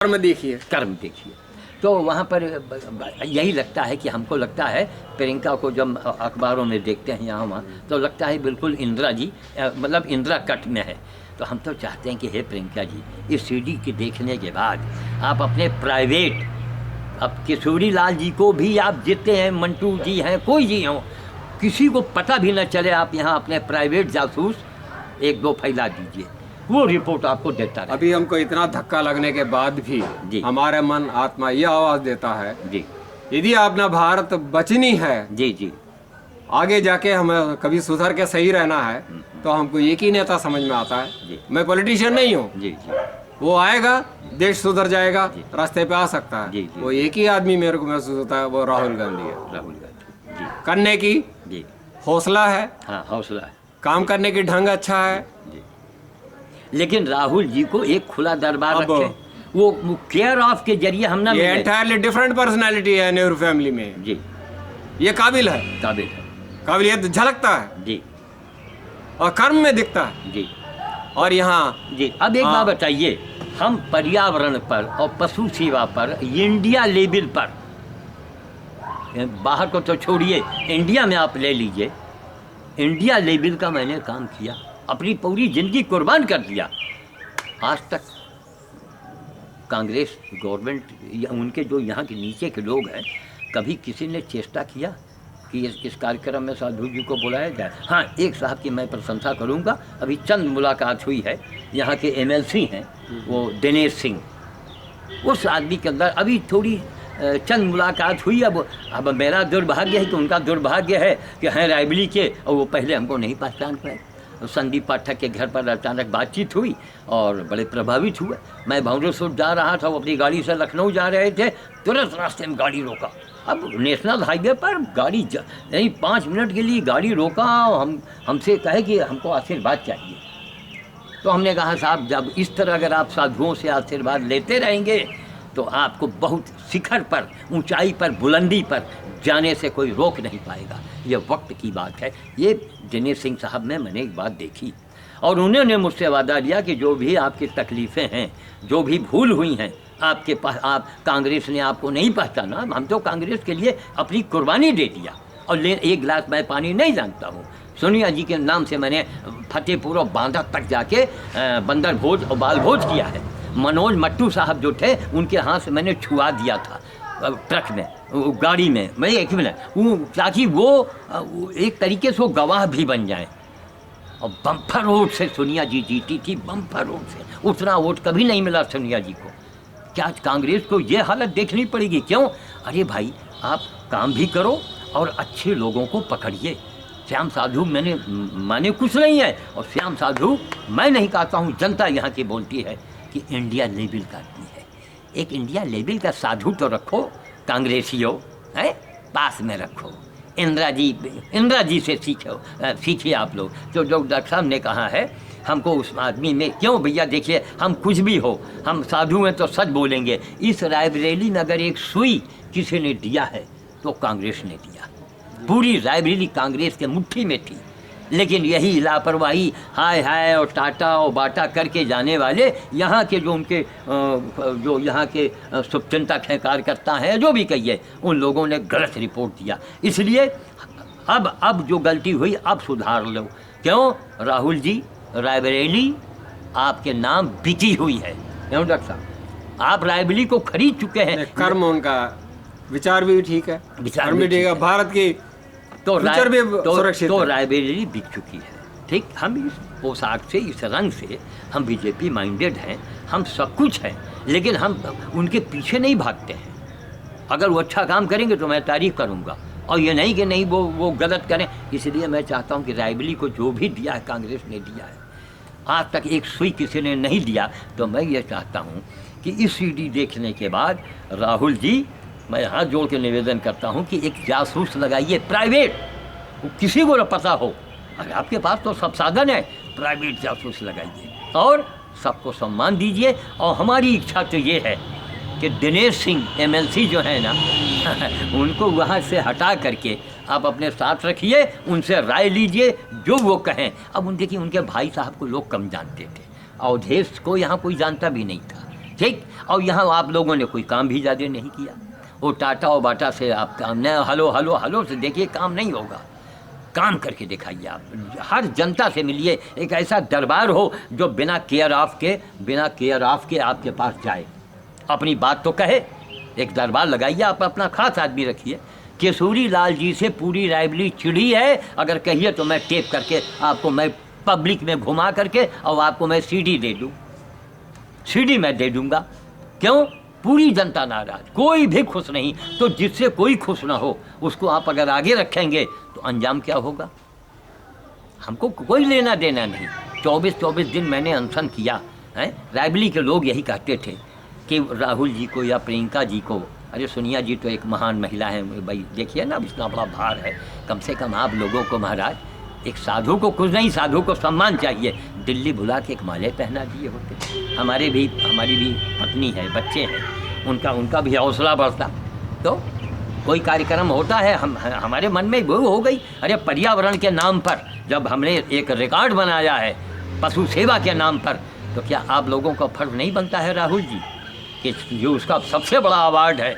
कर्म देखिए, कर्म देखिए। तो वहाँ पर यही लगता है कि हमको लगता है प्रियंका को जब अखबारों में देखते हैं यहाँ वहाँ, तो लगता है बिल्कुल इंदिरा जी मतलब इंदिरा कट में है। तो हम तो चाहते हैं कि हे प्रियंका जी, इस सीडी के देखने के बाद आप अपने प्राइवेट, अब किशोरी लाल जी को भी आप जितने हैं, मंटू जी हैं, कोई जी हों, किसी को पता भी न चले, आप यहाँ अपने प्राइवेट जासूस एक दो फैला दीजिए, वो रिपोर्ट आपको देता रहे। अभी हमको इतना धक्का लगने के बाद भी जी। हमारे मन आत्मा ये आवाज देता है जी यदि अपना भारत बचनी है, जी जी आगे जाके हमें कभी सुधर के सही रहना है, तो हमको एक ही नेता समझ में आता है। जी। मैं पॉलिटिशियन नहीं हूँ, जी जी वो आएगा, देश सुधर जाएगा, रास्ते पे आ सकता जी, है। जी। वो एक ही आदमी मेरे को महसूस होता है, वो राहुल गांधी है। राहुल गांधी जी करने की जी हौसला है, हाँ, हौसला है काम करने की ढंग अच्छा है। जी। लेकिन राहुल जी को एक खुला दरबार अब रखें, वो केयर ऑफ के जरिए हम ना ये मिले। एंटायरली डिफरेंट पर्सनैलिटी है नेहरू फैमिली में, जी, ये काबिल है, काबिल है। काबिलियत झलकता है जी और कर्म में दिखता है। जी और यहाँ जी। अब एक बात बताइए, हम पर्यावरण पर और पशु सेवा पर इंडिया लेवल पर, बाहर को तो छोड़िए, इंडिया में आप ले लीजिए, इंडिया लेवल का मैंने काम किया, अपनी पूरी जिंदगी कुर्बान कर दिया। आज तक कांग्रेस गवर्नमेंट या उनके जो यहाँ के नीचे के लोग हैं, कभी किसी ने चेष्टा किया कि इस कार्यक्रम में साधु जी को बुलाया जाए? हाँ, एक साहब की मैं प्रशंसा करूँगा, अभी चंद मुलाकात हुई है, यहाँ के एमएलसी हैं वो दिनेश सिंह, उस आदमी के अंदर अभी थोड़ी चंद मुलाकात हुई। अब मेरा दुर्भाग्य है कि उनका दुर्भाग्य है कि हैं रायबली के, और वो पहले हमको नहीं पहचान पाए। संदीप पाठक के घर पर अचानक बातचीत हुई और बड़े प्रभावित हुए। मैं भावरेश्वर जा रहा था, वो अपनी गाड़ी से लखनऊ जा रहे थे, तुरंत रास्ते में गाड़ी रोका। अब नेशनल हाईवे पर गाड़ी नहीं, 5 मिनट के लिए गाड़ी रोका, हमसे कहे कि हमको आशीर्वाद चाहिए। तो हमने कहा साहब, जब इस तरह अगर आप साधुओं से आशीर्वाद लेते रहेंगे तो आपको बहुत शिखर पर, ऊंचाई पर, बुलंदी पर जाने से कोई रोक नहीं पाएगा। ये वक्त की बात है। ये दिनेश सिंह साहब में मैंने एक बात देखी और उन्होंने मुझसे वादा लिया कि जो भी आपकी तकलीफ़ें हैं, जो भी भूल हुई हैं आपके पास, आप कांग्रेस ने आपको नहीं पहचाना, हम तो कांग्रेस के लिए अपनी कुर्बानी दे दिया। और एक गिलास मैं पानी नहीं जानता हूँ, सोनिया जी के नाम से मैंने फतेहपुर और बांदा तक जाके बंदर भोज और बाल भोज किया है। मनोज मट्टू साहब जो थे, उनके हाथ से मैंने छुआ दिया था ट्रक में, गाड़ी में, मैं एक मिनट, ताकि वो एक तरीके से वो गवाह भी बन जाए। और बम्पर वोट से सोनिया जी जीती थी, बम्पर वोट से। उतना वोट कभी नहीं मिला सोनिया जी को। क्या कांग्रेस को ये हालत देखनी पड़ेगी? क्यों? अरे भाई, आप काम भी करो और अच्छे लोगों को पकड़िए। श्याम साधु माने कुछ नहीं है, और श्याम साधु मैं नहीं कहता हूँ, जनता यहाँ की बोलती है कि इंडिया लेवल का आदमी है। एक इंडिया लेवल का साधु तो रखो, कांग्रेसियों है, पास में रखो। इंदिरा जी से सीखिए आप लोग। तो जो डॉक्टर साहब ने कहा है, हमको उस आदमी में, क्यों भैया देखिए, हम कुछ भी हो, हम साधु हैं तो सच बोलेंगे। इस रायबरेली में अगर एक सुई किसी ने दिया है तो कांग्रेस ने दिया। पूरी रायबरेली कांग्रेस के मुट्ठी में थी, लेकिन यही लापरवाही, हाय हाय और टाटा और बाटा करके जाने वाले यहाँ के जो उनके जो यहाँ के शुभचिंतक हैं, कार्यकर्ता हैं, जो भी कहिए, उन लोगों ने गलत रिपोर्ट दिया। इसलिए अब जो गलती हुई अब सुधार लो। क्यों? राहुल जी, रायबरेली आपके नाम बिकी हुई है। क्यों डॉक्टर साहब, आप रायबरेली को खरीद चुके हैं। कर्म उनका, विचार भी ठीक है, विचार कर्म भी ठीक है, भारत की तो सुरक्षित तो रायबरेली बिक चुकी है। ठीक, हम इस पोशाक से, इस रंग से, हम बीजेपी माइंडेड हैं, हम सब कुछ हैं, लेकिन हम उनके पीछे नहीं भागते हैं। अगर वो अच्छा काम करेंगे तो मैं तारीफ करूंगा, और ये नहीं कि नहीं वो गलत करें। इसलिए मैं चाहता हूं कि रायबरेली को जो भी दिया है, कांग्रेस ने दिया है। आज तक एक सुई किसी ने नहीं दिया। तो मैं ये चाहता हूँ कि इस सीडी देखने के बाद राहुल जी, मैं हाथ जोड़ के निवेदन करता हूं कि एक जासूस लगाइए, प्राइवेट, किसी को न पता हो, अगर आपके पास तो सब साधन है, प्राइवेट जासूस लगाइए और सबको सम्मान दीजिए। और हमारी इच्छा तो ये है कि दिनेश सिंह एमएलसी जो है ना उनको वहाँ से हटा करके आप अपने साथ रखिए, उनसे राय लीजिए, जो वो कहें। अब उन देखिए, उनके भाई साहब को लोग कम जानते थे, अवधेश को यहाँ कोई जानता भी नहीं था। ठीक, और यहाँ आप लोगों ने कोई काम भी ज़्यादा नहीं किया। वो टाटा और बाटा से आप काम न हलो हलो हलो से देखिए काम नहीं होगा, काम करके दिखाइए। आप हर जनता से मिलिए, एक ऐसा दरबार हो जो बिना केयर ऑफ के आपके पास जाए, अपनी बात तो कहे। एक दरबार लगाइए, आप अपना खास आदमी रखिए। केसरी लाल जी से पूरी रायबली चिड़ी है, अगर कहिए तो मैं टेप करके आपको मैं पब्लिक में घुमा करके और आपको मैं सीडी दे दूँ, सीडी मैं दे दूँगा। क्यों? पूरी जनता नाराज, कोई भी खुश नहीं। तो जिससे कोई खुश ना हो उसको आप अगर आगे रखेंगे तो अंजाम क्या होगा? हमको कोई लेना देना नहीं। 24 दिन मैंने अनशन किया है। रायबली के लोग यही कहते थे कि राहुल जी को या प्रियंका जी को, अरे सोनिया जी तो एक महान महिला है भाई, देखिए ना इतना बड़ा भार है, कम से कम आप लोगों को महाराज एक साधु को कुछ नहीं, साधु को सम्मान चाहिए। दिल्ली बुला के एक माले पहना दिए होते, हमारी भी पत्नी है, बच्चे हैं, उनका भी हौसला बढ़ता। तो कोई कार्यक्रम होता है, हमारे मन में वो हो गई, अरे पर्यावरण के नाम पर जब हमने एक रिकॉर्ड बनाया है पशु सेवा के नाम पर, तो क्या आप लोगों को फर्ज नहीं बनता है राहुल जी कि जो उसका सबसे बड़ा अवार्ड है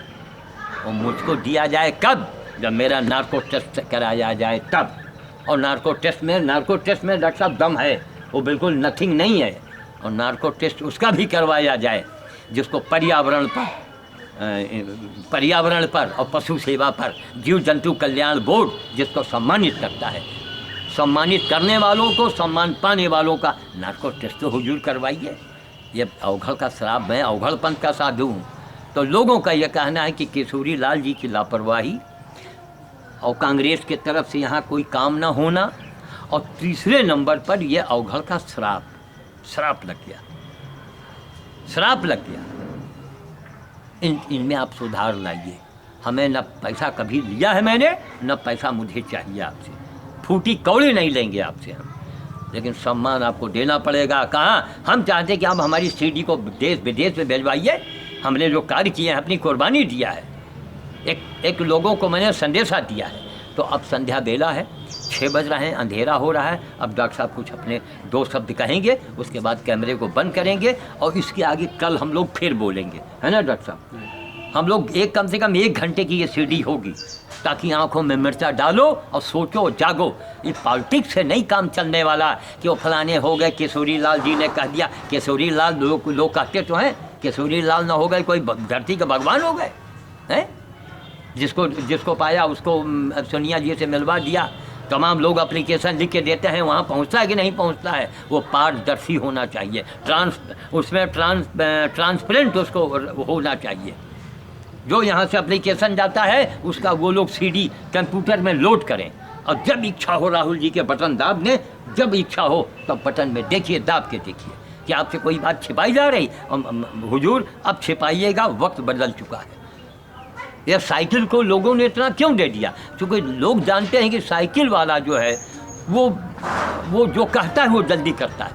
वो मुझको दिया जाए? कब? जब मेरा नार्को टेस्ट कराया जाए तब। और नार्को टेस्ट में डॉक्टर साहब दम है, वो बिल्कुल नथिंग नहीं है। और नार्को टेस्ट उसका भी करवाया जाए जिसको पर्यावरण पर और पशु सेवा पर जीव जंतु कल्याण बोर्ड जिसको सम्मानित करता है, सम्मानित करने वालों को, सम्मान पाने वालों का नार्को टेस्ट तो हुजूर करवाइए। ये अवघड़ का श्राप, मैं अवघड़पंथ का साधु हूँ। तो लोगों का यह कहना है कि केसरी लाल जी की लापरवाही और कांग्रेस के तरफ से यहाँ कोई काम ना होना, और तीसरे नंबर पर यह अवघड़ का श्राप लग गया। इनमें आप सुधार लाइए। हमें न पैसा कभी लिया है मैंने, न पैसा मुझे चाहिए आपसे, फूटी कौड़ी नहीं लेंगे आपसे हम, लेकिन सम्मान आपको देना पड़ेगा। कहाँ? हम चाहते कि आप हमारी सीडी को देश विदेश में भेजवाइए। हमने जो कार्य किए हैं, अपनी कुर्बानी दिया है, एक लोगों को मैंने संदेशा दिया है। तो अब संध्या बेला है, 6 बज रहे हैं, अंधेरा हो रहा है। अब डॉक्टर साहब कुछ अपने 2 शब्द कहेंगे, उसके बाद कैमरे को बंद करेंगे और इसके आगे कल हम लोग फिर बोलेंगे, है ना डॉक्टर साहब? हम लोग कम से कम 1 घंटे की ये सीडी होगी, ताकि आंखों में मिर्चा डालो और सोचो, जागो। ये पॉलिटिक्स से नहीं काम चलने वाला कि वो फलाने हो गए, केसरी लाल जी ने कह दिया। केसरी लाल लोग कहते तो हैं, केसरी लाल ना हो गए कोई धरती के भगवान हो गए हैं? जिसको पाया उसको सोनिया जी से मिलवा दिया। तमाम लोग एप्लीकेशन लिख के देते हैं, वहाँ पहुँचता है कि नहीं पहुँचता है? वो पारदर्शी होना चाहिए, ट्रांसपेरेंट उसको होना चाहिए। जो यहाँ से एप्लीकेशन जाता है उसका वो लोग सीडी कंप्यूटर में लोड करें, और जब इच्छा हो राहुल जी के बटन दाब दें, जब इच्छा हो तब बटन में देखिए, दाब के देखिए कि आपसे कोई बात छिपाई जा रही। हुजूर अब छिपाइएगा, वक्त बदल चुका है। यह साइकिल को लोगों ने इतना क्यों दे दिया? क्योंकि लोग जानते हैं कि साइकिल वाला जो है वो जो कहता है वो जल्दी करता है,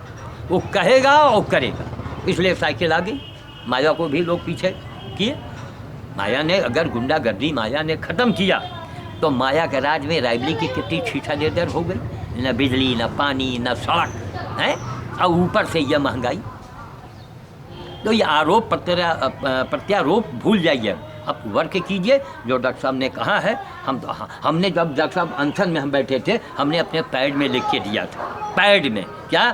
वो कहेगा और करेगा, इसलिए साइकिल आ गई। माया को भी लोग पीछे किए। माया ने अगर गुंडागर्दी माया ने ख़त्म किया तो माया के राज में रायबली की कितनी छीछा हो गई, न बिजली, न पानी, न सड़क है, और ऊपर से यह महंगाई। तो ये आरोप प्रत्यारोप भूल जाइए, अब वर्क कीजिए जो डॉक्टर साहब ने कहा है। हमने जब डॉक्टर साहब अनशन में हम बैठे थे, हमने अपने पैड में लिख के दिया था, पैड में क्या,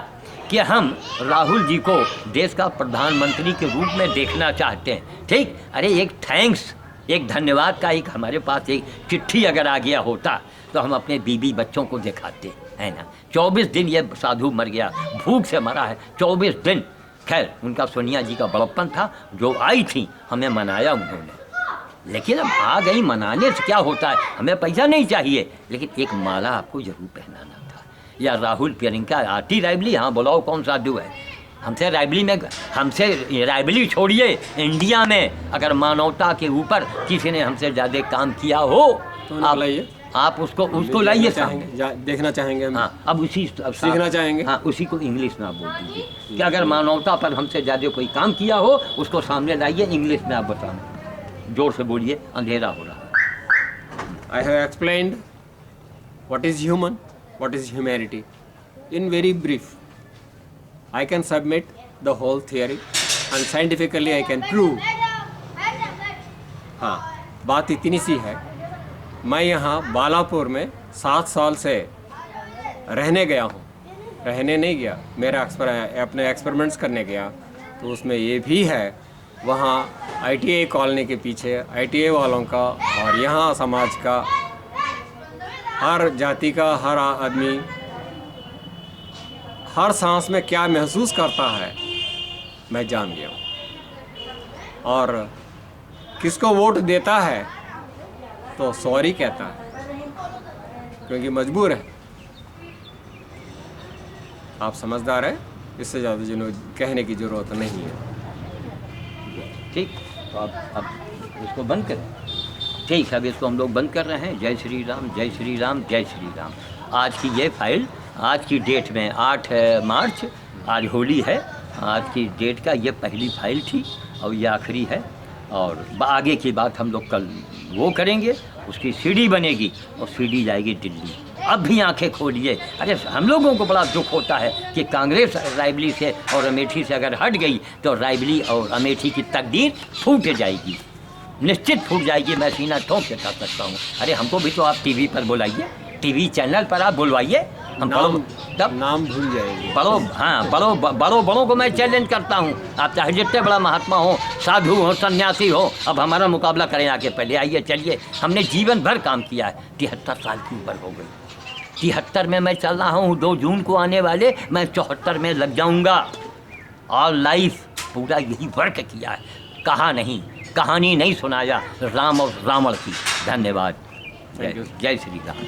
कि हम राहुल जी को देश का प्रधानमंत्री के रूप में देखना चाहते हैं। ठीक, अरे एक थैंक्स, एक धन्यवाद का एक हमारे पास एक चिट्ठी अगर आ गया होता तो हम अपने बीबी बच्चों को दिखाते, है ना। 24 दिन ये साधु मर गया, भूख से मरा है 24 दिन। खैर, उनका सोनिया जी का बड़प्पन था, जो आई थी हमें मनाया उन्होंने, लेकिन अब आ गई, मनाने से क्या होता है? हमें पैसा नहीं चाहिए, लेकिन एक माला आपको जरूर पहनाना था। या राहुल प्रियंका आती रायबली, हाँ बुलाओ, कौन साधु है? हमसे रायबली छोड़िए, इंडिया में अगर मानवता के ऊपर किसी ने हमसे ज़्यादा काम किया हो तो आप उसको लाइए सामने, देखना चाहेंगे हम। हाँ, अब सीखना चाहेंगे। हाँ, उसी को इंग्लिश में आप बोल दीजिए कि अगर मानवता पर हमसे ज़्यादा कोई काम किया हो उसको सामने लाइए, इंग्लिश में आप बताना, जोर से बोलिए, अंधेरा हो रहा है। I have explained what is human, what is humanity in very brief. I can submit the whole theory and scientifically I can prove. हाँ, बात इतनी सी है, मैं यहाँ बालापुर में 7 साल से रहने गया हूँ। रहने नहीं गया, मेरा अपने एक्सपेरिमेंट्स करने गया, तो उसमें ये भी है, वहाँ ITA कॉलोनी के पीछे ITA वालों का और यहाँ समाज का, हर जाति का हर आदमी हर सांस में क्या महसूस करता है मैं जान गया हूँ। और किसको वोट देता है तो सॉरी कहता है, क्योंकि मजबूर है। आप समझदार हैं, इससे ज़्यादा जिन्हों कहने की ज़रूरत नहीं है। ठीक, तो अब इसको बंद करें। ठीक है, अब इसको हम लोग बंद कर रहे हैं। जय श्री राम, जय श्री राम, जय श्री राम। आज की ये फाइल, आज की डेट में 8 मार्च, आज होली है, आज की डेट का ये पहली फाइल थी और ये आखिरी है। और आगे की बात हम लोग कल वो करेंगे, उसकी सीडी बनेगी और सीडी जाएगी दिल्ली। अब भी आंखें खोलिए। अरे हम लोगों को बड़ा दुख होता है कि कांग्रेस रायबली से और अमेठी से अगर हट गई तो रायबली और अमेठी की तकदीर फूट जाएगी, निश्चित फूट जाएगी। मैं सीना ठोक के कह सकता हूँ। अरे हमको भी तो आप टीवी पर बुलाइए, टीवी चैनल पर आप बुलवाइए, हम नाम भूल जाएंगे। बड़ों को मैं चैलेंज करता हूँ। आप चाहे जितने बड़ा महात्मा हो, साधु हो, सन्यासी हो, अब हमारा मुकाबला करें आके। पहले आइए, चलिए। हमने जीवन भर काम किया है, 73 साल की उम्र हो गई। 73 में मैं चल रहा हूँ, 2 जून को आने वाले मैं 74 में लग जाऊँगा। ऑल लाइफ पूरा यही वर्क किया है, कहा नहीं, कहानी नहीं सुनाया राम और रावण की। धन्यवाद। जय श्री राम।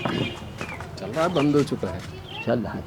चल रहा, बंद हो चुका है। चल रहा